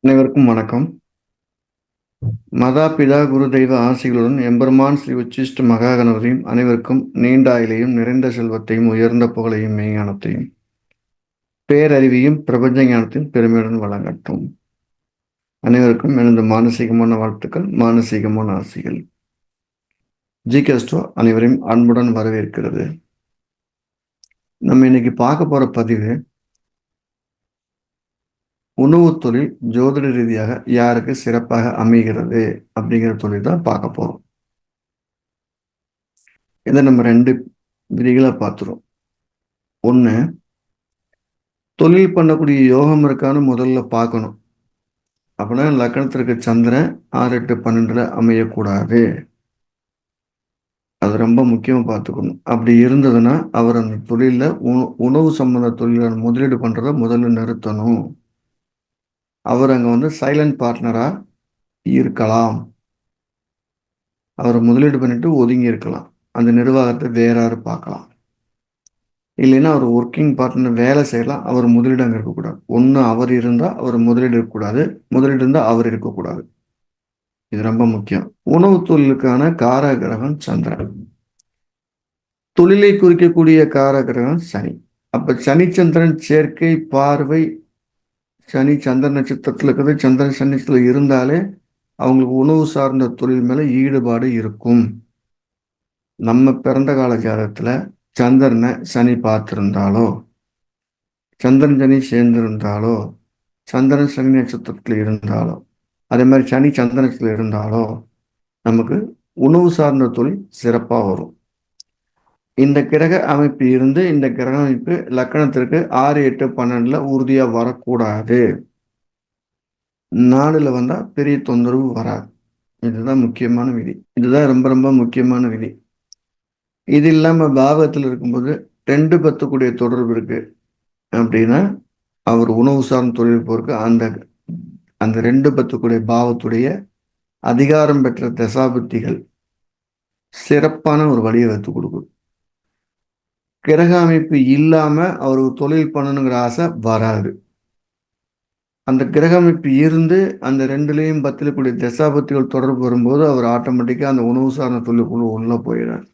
அனைவருக்கும் வணக்கம். மதாபிதா குரு தெய்வ ஆசிகளுடன் எம்பெருமான் ஸ்ரீ உச்சிஷ்ட மகாகணபதியும் அனைவருக்கும் நீண்ட ஆயுளையும் நிறைந்த செல்வத்தையும் உயர்ந்த புகழையும் மெய்ஞானத்தையும் பேரறிவையும் பிரபஞ்ச ஞானத்தையும் பெருமையுடன் வழங்கட்டும். அனைவருக்கும் எனது மானசீகமான வாழ்த்துக்கள், மானசீகமான ஆசைகள். ஜிகேஸ்டோ அனைவரையும் அன்புடன் வரவேற்கிறது. நம்ம இன்னைக்கு பார்க்க போற பதிவு உணவு தொழில் ஜோதிட ரீதியாக யாருக்கு சிறப்பாக அமைகிறது அப்படிங்கிற தொழில் தான் பார்க்க போறோம். இதை நம்ம ரெண்டு விதிகளை பார்த்துரும். ஒன்று, தொழில் பண்ணக்கூடிய யோகம் இருக்கான்னு முதல்ல பார்க்கணும். அப்படின்னா லக்னத்திற்கு சந்திரன் 6, 8, 12 அமையக்கூடாது. அது ரொம்ப முக்கியமா பார்த்துக்கணும். அப்படி இருந்ததுன்னா அவர் அந்த தொழில உணவு சம்பந்த தொழில முதலீடு பண்றத முதல்ல நிறுத்தணும். அவர் அங்க சைலண்ட் பார்ட்னரா இருக்கலாம். அவர் முதலீடு பண்ணிட்டு ஒதுங்கி இருக்கலாம். அந்த நிர்வாகத்தை வேற யாரும் பார்க்கலாம். இல்லைன்னா அவர் ஒர்க்கிங் பார்ட்னர் வேலை செய்யலாம். அவர் முதலீடு அங்கே இருக்கக்கூடாது. ஒன்று அவர் இருந்தால் அவர் முதலீடு இருக்கக்கூடாது, முதலீடு இருந்தால் அவர் இருக்கக்கூடாது. இது ரொம்ப முக்கியம். உணவு தொழிலுக்கான காரகிரகம் சந்திரன். தொழிலை குறிக்கக்கூடிய காரகிரகம் சனி. அப்ப சனி சந்திரன் சேர்க்கை பார்வை சனி சந்திர நட்சத்திரத்தில் இருக்கிறது, சந்திரன் சனித்துல இருந்தாலே அவங்களுக்கு உணவு சார்ந்த தொழில் மேல ஈடுபாடு இருக்கும். நம்ம பிறந்த கால ஜாதகத்துல சந்திரனை சனி பார்த்திருந்தாலோ, சந்திரன் சனி சேர்ந்திருந்தாலோ, சந்திரன் சனி நட்சத்திரத்தில் இருந்தாலோ, அதே மாதிரி சனி சந்திரனத்தில் இருந்தாலோ நமக்கு உணவு சார்ந்த தொழில் சிறப்பாக வரும். இந்த கிரக அமைப்பு இருந்து இந்த கிரக அமைப்பு லக்கணத்திற்கு 6, 8, 12 உறுதியா வரக்கூடாது. 4ல் வந்தா பெரிய தொந்தரவு வராது. இதுதான் முக்கியமான விதி. இதுதான் ரொம்ப ரொம்ப முக்கியமான விதி. இது இல்லாம பாவத்தில் இருக்கும்போது 2, 10 தொடர்பு இருக்கு அப்படின்னா அவர் உணவு சார்ந்த தொழில் போருக்கு அந்த 2, 10 பாவத்துடைய அதிகாரம் பெற்ற தசாபுத்திகள் சிறப்பான ஒரு வழியை வைத்து கொடுக்கும். கிரக அமைப்பு இல்லாம அவருக்கு தொழில் பண்ணணுங்கிற ஆசை வராது. அந்த கிரக அமைப்பு இருந்து அந்த 2லையும் 10 தசாபத்திகள் தொடர்பு வரும்போது அவர் ஆட்டோமேட்டிக்கா அந்த உணவு சார்ந்த தொழிலுக்குள்ள உள்ள போயிடார்.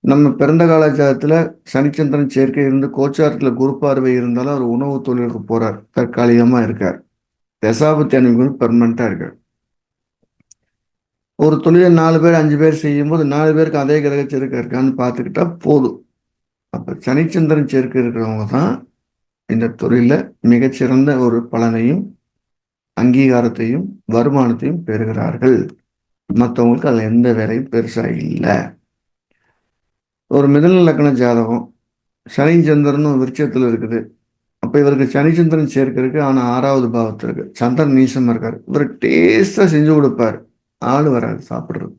நம்ம பிறந்த காலச்சாரத்துல சனிச்சந்திரன் சேர்க்கை இருந்து கோச்சாரத்துல குரு பார்வை இருந்தாலும் அவர் உணவு தொழிலுக்கு போறார், தற்காலிகமா இருக்கார். தசாபத்தி அமைப்பு பெர்மனண்டா இருக்கார். ஒரு தொழிலை 4 பேர் 5 பேர் செய்யும் போது 4 பேருக்கு அதே கிரக சேர்க்கை இருக்கான்னு பார்த்துக்கிட்டா போதும். அப்ப சனிச்சந்திரன் சேர்க்கை இருக்கிறவங்க தான் இந்த தொழில மிகச்சிறந்த ஒரு பலனையும் அங்கீகாரத்தையும் வருமானத்தையும் பெறுகிறார்கள். மற்றவங்களுக்கு அதுல எந்த வேலையும் பெருசா இல்லை. ஒரு மிதுன லக்ன ஜாதகம் சனி சந்திரனும் விருட்சத்துல இருக்குது. அப்ப இவருக்கு சனிச்சந்திரன் சேர்க்கை இருக்கு. ஆனா 6வது பாவத்துல இருக்கு. சந்திரன் நீசமா இருக்காரு. இவர் டேஸ்டா செஞ்சு கொடுப்பாரு, ஆள் வராது சாப்பிடுறது.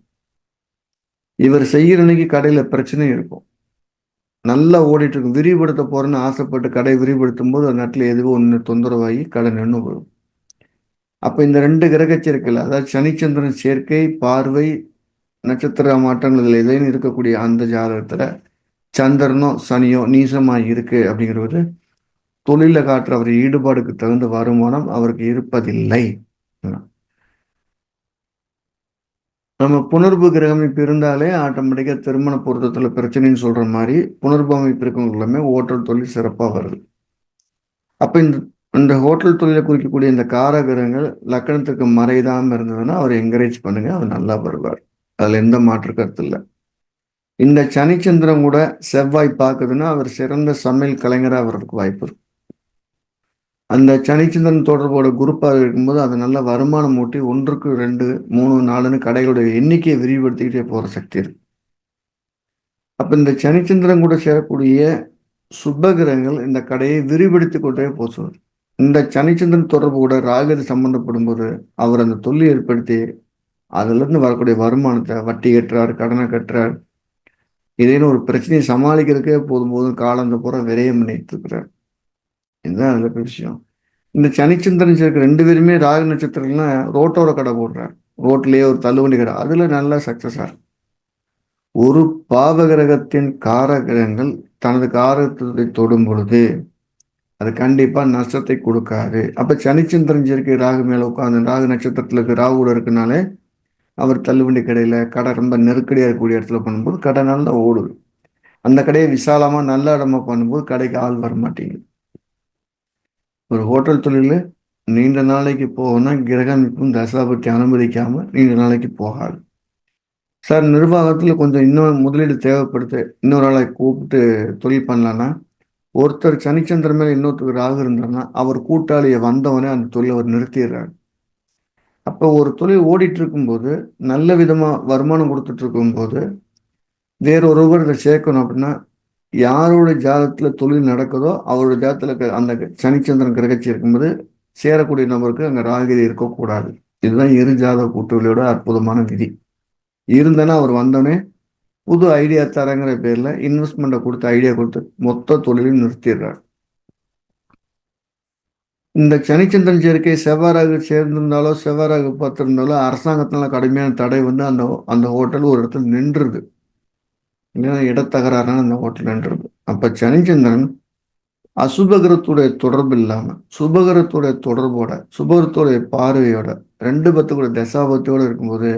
இவர் செய்யற அன்னைக்கு கடையில பிரச்சனை இருக்கும். நல்லா ஓடிட்டு இருக்கும். விரிவுபடுத்த போறேன்னு ஆசைப்பட்டு கடை விரிவுபடுத்தும் போது அந்த நேரத்துல எதுவும் ஒன்று தொந்தரவாகி கடை நின்று போடும். அப்ப இந்த 2 கிரக சேர்க்கையில், அதாவது சனிச்சந்திரன் சேர்க்கை பார்வை நட்சத்திர மாற்றங்கள் இதில் எதையும் இருக்கக்கூடிய அந்த ஜாதகத்துல சந்திரனோ சனியோ நீசமா இருக்கு அப்படிங்கிறது தொழில காட்டுற அவர் ஈடுபாடுக்கு தகுந்த வருமானம் அவருக்கு இருப்பதில்லை. நம்ம புணர்வு கிரக அமைப்பு இருந்தாலே ஆட்டோமேட்டிக்கா திருமண பொருத்தத்துல பிரச்சனைன்னு சொல்ற மாதிரி புணர்வு அமைப்பு இருக்கவங்களுமே ஹோட்டல் தொழில் சிறப்பா வருது. அப்ப இந்த ஹோட்டல் தொழிலை குறிக்கக்கூடிய இந்த காரகிரகங்கள் லக்கணத்துக்கு மறைதாம இருந்ததுன்னா அவர் என்கரேஜ் பண்ணுங்க, அவர் நல்லா வருவார். அதுல எந்த மாற்று கருத்து இல்லை. இந்த சனிச்சந்திரன் கூட செவ்வாய் பார்க்குதுன்னா அவர் சிறந்த சமையல் கலைஞராக வர்றதுக்கு வாய்ப்பு இருக்கு. அந்த சனிச்சந்திரன் தொடர்போட குரூப்பாக இருக்கும்போது அது நல்ல வருமானம் ஊட்டி 1க்கு 2, 3, 4ன்னு கடைகளுடைய எண்ணிக்கையை விரிவுபடுத்திக்கிட்டே போற சக்தி இருக்கு. அப்ப இந்த சனிச்சந்திரன் கூட சேரக்கூடிய சுபகிரகங்கள் இந்த கடையை விரிவுபடுத்தி கொண்டே போச்சும். இந்த சனிச்சந்திரன் தொடர்பு கூட ராகு சம்பந்தப்படும் போது அவர் அந்த தொழில் ஏற்படுத்தி அதுல இருந்து வரக்கூடிய வருமானத்தை வட்டி கட்டுறார், கடனை கட்டுறார். இதேன்னு ஒரு பிரச்சனையை சமாளிக்கிறதுக்கே போதும் காலம் அந்த புறம் விரயம் பண்ணிட்டு இருக்கிறார். இதுதான் அந்த விஷயம். இந்த சனிச்சந்திரன் சேர்க்க 2 பேருமே ராகு நட்சத்திரம்னா ரோட்டோர கடை போடுறார். ரோட்லயே ஒரு தள்ளுவண்டி கடை, அதுல நல்லா சக்சஸ் ஆகும். ஒரு பாவகிரகத்தின் காரகிரகங்கள் தனது காரகத்தை தொடும் பொழுது அது கண்டிப்பா நஷ்டத்தை கொடுக்காது. அப்ப சனிச்சந்திரன் சேர்க்கை ராகு மேல உட்கார்ந்து ராகு நட்சத்திரத்துல இருக்கு, ராகு கூட இருக்குனாலே அவர் தள்ளுவண்டி கடையில கடை ரொம்ப நெருக்கடியா இருக்கக்கூடிய இடத்துல பண்ணும்போது கடை நல்லா ஓடுது. அந்த கடையை விசாலமா நல்ல இடமா பண்ணும்போது கடைக்கு ஆள் வர மாட்டேங்குது. ஒரு ஹோட்டல் தொழில நீண்ட நாளைக்கு போகணும்னா கிரக அமைப்பும் தசாபுத்தி அனுமதிக்காம நீண்ட நாளைக்கு போகாது. சார் நிர்வாகத்துல கொஞ்சம் இன்னும் முதலீடு தேவைப்படுது, இன்னொரு ஆளை கூப்பிட்டு தொழில் பண்ணலான்னா ஒருத்தர் சனிச்சந்திரன் மேல இன்னொருத்தருக்கு ராகு இருந்தாருன்னா அவர் கூட்டாளியை வந்தவனே அந்த தொழிலை அவர் நிறுத்திடுறாரு. அப்போ ஒரு தொழில் ஓடிட்டு இருக்கும்போது நல்ல விதமா வருமானம் கொடுத்துட்டு இருக்கும்போது வேறொருவர் இதை சேர்க்கணும் அப்படின்னா யாரோட ஜாதகத்துல தொழில் நடக்குதோ அவரோட ஜாதகத்துல அந்த சனிச்சந்திரன் கிரகச்சி இருக்கும்போது சேரக்கூடிய நபருக்கு அங்க ராகுகதி இருக்கக்கூடாது. இதுதான் இரு ஜாதக கூட்டுகளியோட அற்புதமான விதி. இருந்தனா அவர் வந்தோடனே புது ஐடியா தரங்கிற பேர்ல இன்வெஸ்ட்மெண்ட்டை கொடுத்து ஐடியா கொடுத்து மொத்த தொழிலையும் நிறுத்திடுறாரு. இந்த சனிச்சந்திரன் சேர்க்கை செவ்வாறாக சேர்ந்திருந்தாலோ செவ்வாறாக பார்த்திருந்தாலோ அரசாங்கத்தினால கடுமையான தடை வந்து அந்த அந்த ஹோட்டல் ஒரு இடத்துல நின்றுது. இல்லைன்னா இடத்தகராறுனா அந்த ஹோட்டல் நின்றுது. அப்ப சனிச்சந்திரன் அசுபகிரத்துடைய தொடர்பு இல்லாம சுபகிரத்துடைய தொடர்போட சுபகிரத்துடைய பார்வையோட 2 10 தசாபத்தியோட இருக்கும்போது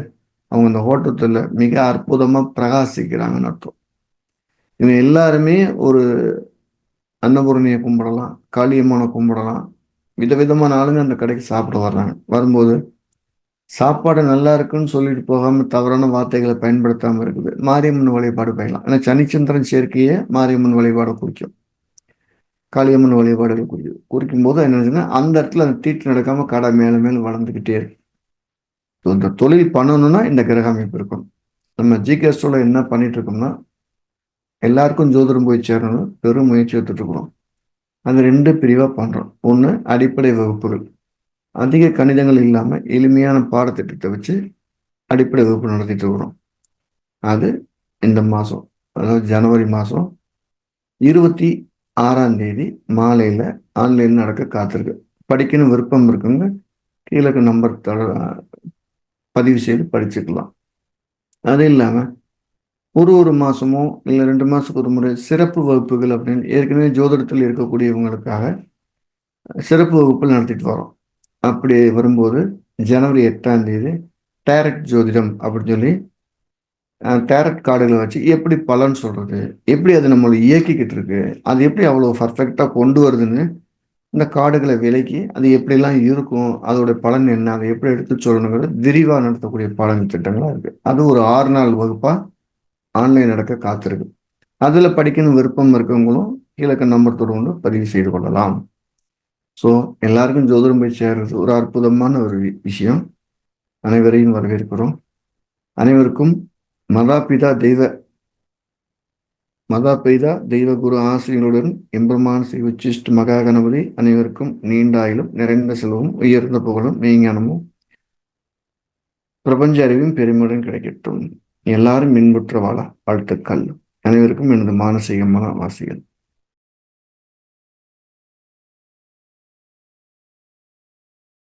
அவங்க இந்த ஹோட்டத்துல மிக அற்புதமா பிரகாசிக்கிறாங்கன்னு அர்த்தம். இவங்க எல்லாருமே ஒரு அன்னபூரணியை கும்பிடலாம், காளியம்மனை கும்பிடலாம், விதவிதமான ஆளுங்க அந்த கடைக்கு சாப்பிட வர்றாங்க. வரும்போது சாப்பாடு நல்லா இருக்குன்னு சொல்லிட்டு போகாம தவறான வார்த்தைகளை பயன்படுத்தாம இருக்குது. மாரியம்மன் வழிபாடு பண்ணலாம். ஏன்னா சனிச்சந்திரன் சேர்க்கையே மாரியம்மன் வழிபாடு குறிக்கும், காளியம்மன் வழிபாடுகள் குறிக்கும். குறிக்கும் போது என்னச்சுன்னா அந்த இடத்துல அந்த தீட்டு நடக்காம கடை மேல மேல வளர்ந்துக்கிட்டே இருக்கு. இந்த தொழில் பண்ணணும்னா இந்த கிரக அமைப்பு இருக்கணும். நம்ம ஜிகேஸ்டோட என்ன பண்ணிட்டு இருக்கோம்னா எல்லாருக்கும் ஜோதிடம் போய் சேரணும் பெரும் முயற்சி எடுத்துட்டு இருக்கிறோம். அது 2 பிரிவா பண்றோம். ஒன்று அடிப்படை வகுப்புகள், அதிக கணிதங்கள் இல்லாம எளிமையான பாடத்திட்டத்தை வச்சு அடிப்படை வகுப்பு நடத்திட்டு இருக்கிறோம். அது இந்த மாதம், அதாவது ஜனவரி மாதம் 26ஆம் தேதி மாலையில் ஆன்லைன் நடக்க காத்திருக்கு. படிக்கணும் விருப்பம் இருக்குங்க கீழே நம்பர் பதிவு செய்து படிச்சுக்கலாம். அது இல்லாமல் ஒரு மாதமோ இல்லை 2 மாதத்துக்கு ஒரு முறை சிறப்பு வகுப்புகள் அப்படின்னு ஏற்கனவே ஜோதிடத்தில் இருக்கக்கூடியவங்களுக்காக சிறப்பு வகுப்புகள் நடத்திட்டு வரோம். அப்படி வரும்போது ஜனவரி 8ஆம் தேதி டைரக்ட் ஜோதிடம் அப்படின்னு சொல்லி டேரட் கார்டுகளை வச்சு எப்படி பலன் சொல்றது, எப்படி அது நம்மளை இயக்கிக்கிட்டு இருக்கு, அது எப்படி அவ்வளோ பர்ஃபெக்டாக கொண்டு வருதுன்னு இந்த கார்டுகளை விலக்கி அது எப்படிலாம் இருக்கும், அதோட பலன் என்ன, அதை எப்படி எடுத்து சொல்லணுங்கிறது விரிவாக நடத்தக்கூடிய பலன் திட்டங்களாக இருக்கு. அது ஒரு 6 நாள் வகுப்பாக ஆன்லைன் நடக்க காத்திருக்கு. அதில் படிக்கணும் விருப்பம் இருக்கவங்களும் கீழே நம்பர் தொடர்ந்து பதிவு செய்து கொள்ளலாம். ஸோ எல்லாருக்கும் ஜோதிடம் போய் சேர்றது ஒரு அற்புதமான ஒரு விஷயம். அனைவரையும் வரவேற்கிறோம். அனைவருக்கும் தெய்வ குரு ஆசிரியர்களுடன் எம்பெருமான் ஸ்ரீ உச்சிஷ்ட மகா கணபதி அனைவருக்கும் நீண்ட ஆயுளும் நிறைந்த செல்வமும் உயர்ந்த புகழும் மெய்ஞானமும் பிரபஞ்ச அறிவும் பெருமையுடன் கிடைக்கட்டும். எல்லாரும் மின்புற்ற வாழ வாழ்த்துக்கள். அனைவருக்கும் எனது மானசீகமான வாசிகள்.